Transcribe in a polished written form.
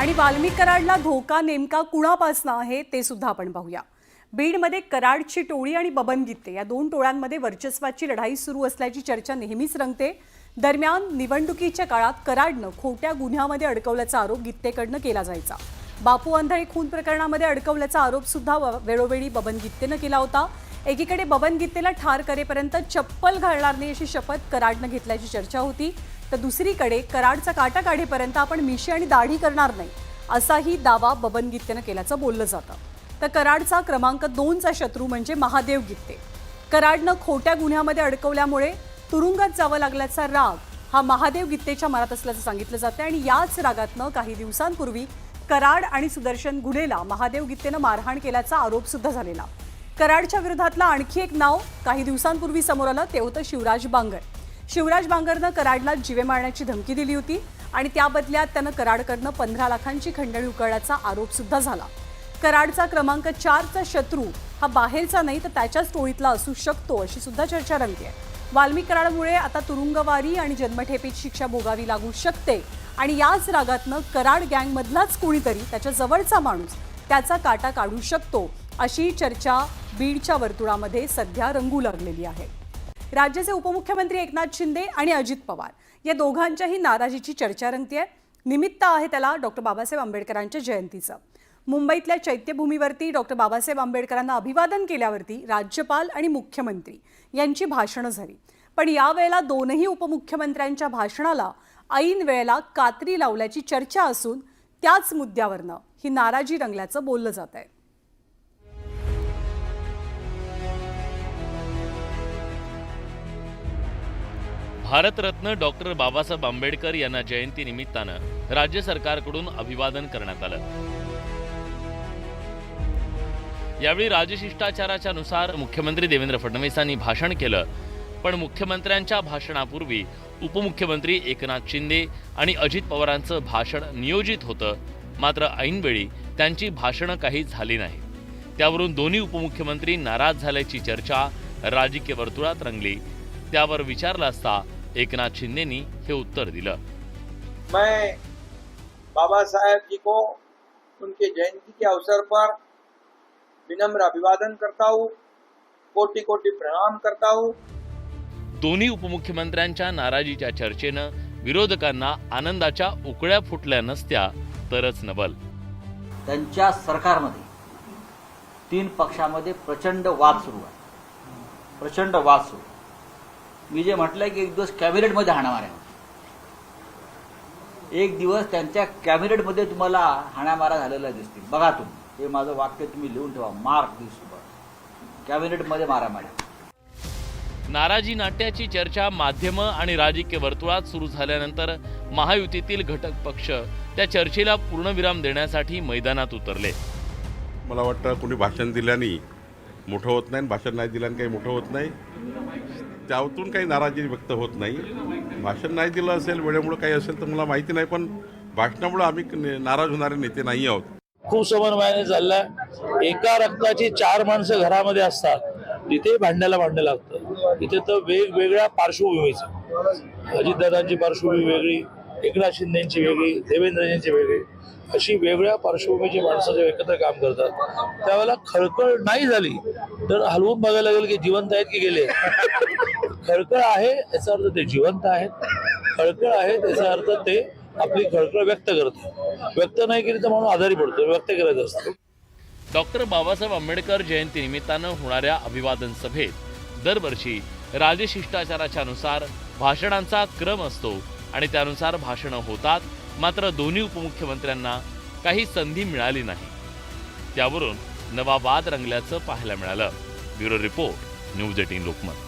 आणि वाल्मिक कराडला धोका नेमका कुणापासून आहे ते सुद्धा आपण पाहूया। बीडमध्ये कराडची टोळी आणि बबन गित्ते या दोन टोळ्यांमध्ये वर्चस्वाची लढाई सुरू असल्याची चर्चा नेहमीच रंगते। दरम्यान निवडणुकीच्या काळात कराडनं खोट्या गुन्ह्यामध्ये अडकवल्याचा आरोप गित्तेकडनं केला जायचा। बापू आंधळे खून प्रकरणामध्ये अडकवल्याचा आरोप सुद्धा वेळोवेळी बबन गित्तेनं केला होता। एकीकडे बबन गित्तेला ठार करेपर्यंत चप्पल घालणार नाही अशी शपथ कराडनं घेतल्याची चर्चा होती, तर दुसरीकडे कराडचा काटा काढेपर्यंत आपण मिशी आणि दाढी करणार नाही असाही दावा बबन गित्तेनं केल्याचं बोललं जातं। तर कराडचा क्रमांक 2चा शत्रू म्हणजे महादेव गित्ते। कराडनं खोट्या गुन्ह्यामध्ये अडकवल्यामुळे तुरुंगात जावं लागल्याचा राग हा महादेव गित्तेच्या मनात असल्याचं सांगितलं जातं आणि याच रागातनं काही दिवसांपूर्वी कराड आणि सुदर्शन गुन्हेला महादेव गित्तेनं मारहाण केल्याचा आरोप सुद्धा झालेला। कराडच्या विरोधातला आणखी एक नाव काही दिवसांपूर्वी समोर आलं ते होतं शिवराज बांगर। शिवराज बांगरनं कराडला जीवे मारण्याची धमकी दिली होती आणि त्या बदल्यात त्यानं कराडकडनं 15 लाखांची खंडणी उकळण्याचा आरोप सुद्धा झाला। कराडचा क्रमांक 4चा शत्रू हा बाहेरचा नाही तर त्याच्याच टोळीतला असू शकतो अशी सुद्धा चर्चा रंगते। वाल्मिक कराडमुळे आता तुरुंगवारी आणि जन्मठेपेची शिक्षा भोगावी लागू शकते आणि याच रागातनं कराड गँगमधलाच कोणीतरी त्याच्या जवळचा माणूस त्याचा काटा काढू शकतो अशी चर्चा बीडच्या वर्तुळामध्ये सध्या रंगू लागलेली आहे। राज्याचे उपमुख्यमंत्री एकनाथ शिंदे आणि अजित पवार या दोघांच्याही नाराजीची चर्चा रंगतेय। निमित्त आहे त्याला डॉक्टर बाबासाहेब आंबेडकरांच्या जयंतीचं। मुंबईतल्या चैत्यभूमीवरती डॉक्टर बाबासाहेब आंबेडकरांना अभिवादन केल्यावरती राज्यपाल आणि मुख्यमंत्री यांची भाषणं झाली, पण यावेळेला दोनही उपमुख्यमंत्र्यांच्या भाषणाला ऐन वेळेला कात्री लावल्याची चर्चा असून त्याच मुद्द्यावरनं ही नाराजी रंगल्याचं बोललं जात आहे। भारतरत्न डॉक्टर बाबासाहेब आंबेडकर यांना जयंती निमित्तानं राज्य सरकारकडून अभिवादन करण्यात आलं। यावेळी राजशिष्टाचाराच्या नुसार मुख्यमंत्री देवेंद्र फडणवीसांनी भाषण केलं, पण मुख्यमंत्र्यांच्या भाषणापूर्वी उपमुख्यमंत्री एकनाथ शिंदे आणि अजित पवारांचं भाषण नियोजित होतं, मात्र ऐनवेळी त्यांची भाषणं काही झाली नाही। त्यावरून दोन्ही उपमुख्यमंत्री नाराज झाल्याची चर्चा राजकीय वर्तुळात रंगली। त्यावर विचारलं असता एकनाथ शिंदेनी हे उत्तर दिलं। मैं बाबा साहेब जी को उनके जयंती के अवसर पर विनम्र अभिवादन करता हूँ, कोटि कोटि प्रणाम करता हूँ। दोन्ही उपमुख्यमंत्र्यांच्या नाराजीच्या चर्चेनं विरोधकांना आनंदाच्या उकळ्या फुटल्या नसत्या तरच नवल। त्यांच्या सरकारमध्ये 3 पक्षामध्ये प्रचंड वाद सुरू आहे, प्रचंड वाद सुरू। मी जे म्हटलंय की एक दिवस कॅबिनेटमध्ये हाणामाऱ्या होत्या, एक दिवस त्यांच्या कॅबिनेटमध्ये तुम्हाला हाणामारा झालेला दिसतील। बघा तुम्ही, हे माझं वाक्य तुम्ही लिहून ठेवा, मार्क दिस, कॅबिनेटमध्ये मारामाऱ्या। नाराजी नाट्याची चर्चा माध्यमं आणि राजकीय वर्तुळात सुरू झाल्यानंतर महायुतीतील घटक पक्ष त्या चर्चेला पूर्णविराम देण्यासाठी मैदानात उतरले। मला वाटतं कोणी भाषण दिल्याने मोठं होत नाही, भाषण नाही दिल्याने काही मोठं होत नाही, त्यातून काही नाराजी व्यक्त होत नाही। भाषण नाही दिलं असेल, वेळेमुळे काही असेल तर मला माहिती नाही, पण भाषणामुळे आम्ही नाराज होणारे नेते नाही आहोत। खूप समन्वयाने चाललाय। एका रक्ताची 4 माणसं घरामध्ये असतात, तिथे भांड्याला भांडं लागतं। तिथे तर वेगवेगळ्या पार्श्वभूमीचं, अजितदादांची पार्श्वभूमी वेगळी, एकनाथ शिंदेची वेगळी, देवेंद्रजींची वेगळी, अशी वेगळ्या पार्श्वभूमीची माणसं जेव्हा एकत्र काम करतात त्यावेळेला खळखळ नाही झाली तर हलवून बघायला लागेल की जिवंत आहेत की गेले। खळखळ आहे याचा अर्थ ते जिवंत आहेत, खळखळ आहे त्याचा अर्थ ते आपली खळखळ व्यक्त करतात। व्यक्त नाही केली तर म्हणून आजारी पडतो, व्यक्त करायचं असतं। डॉक्टर बाबासाहेब आंबेडकर जयंती निमित्तानं होणाऱ्या अभिवादन सभेत दरवर्षी राजशिष्टाचाराच्या नुसार भाषणांचा क्रम असतो आणि त्यानुसार भाषणं होतात, मात्र दोन्ही उपमुख्यमंत्र्यांना काही संधी मिळाली नाही। त्यावरून नवा वाद रंगल्याचं पाहायला मिळालं। Bureau report, news 18 Lokmat.